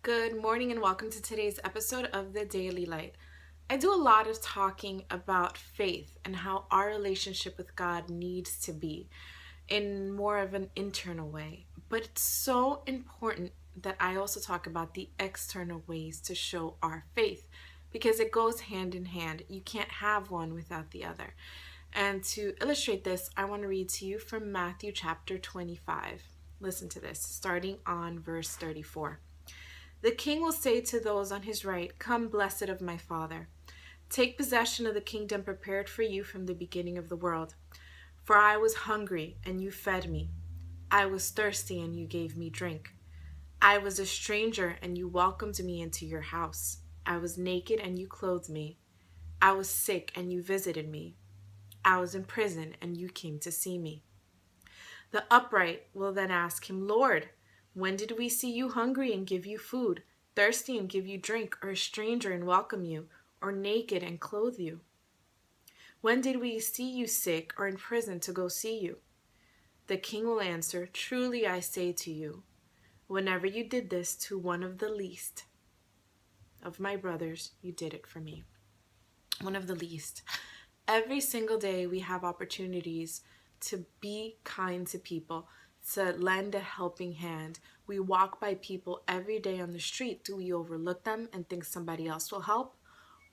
Good morning and welcome to today's episode of The Daily Light. I do a lot of talking about faith and how our relationship with God needs to be in more of an internal way. But it's so important that I also talk about the external ways to show our faith because it goes hand in hand. You can't have one without the other. And to illustrate this, I want to read to you from Matthew chapter 25. Listen to this, starting on verse 34. The king will say to those on his right, "Come, blessed of my Father. Take possession of the kingdom prepared for you from the beginning of the world. For I was hungry, and you fed me. I was thirsty, and you gave me drink. I was a stranger, and you welcomed me into your house. I was naked, and you clothed me. I was sick, and you visited me. I was in prison, and you came to see me." The upright will then ask him, "Lord, when did we see you hungry and give you food, thirsty and give you drink, or a stranger and welcome you, or naked and clothe you? When did we see you sick or in prison to go see you?" The king will answer, "Truly I say to you, whenever you did this to one of the least of my brothers, you did it for me." One of the least. Every single day we have opportunities to be kind to people, to lend a helping hand. We walk by people every day on the street. Do we overlook them and think somebody else will help?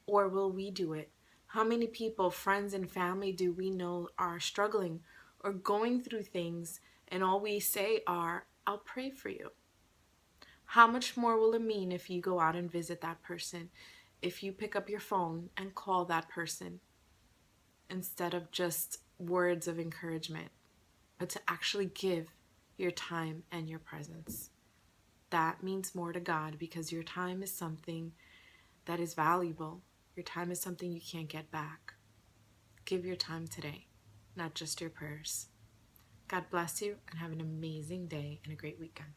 Or will we do it? How many people, friends and family, do we know are struggling or going through things and all we say are, "I'll pray for you"? How much more will it mean if you go out and visit that person, if you pick up your phone and call that person instead of just words of encouragement, but to actually give your time and your presence? That means more to God because your time is something that is valuable. Your time is something you can't get back. Give your time today, not just your prayers. God bless you and have an amazing day and a great weekend.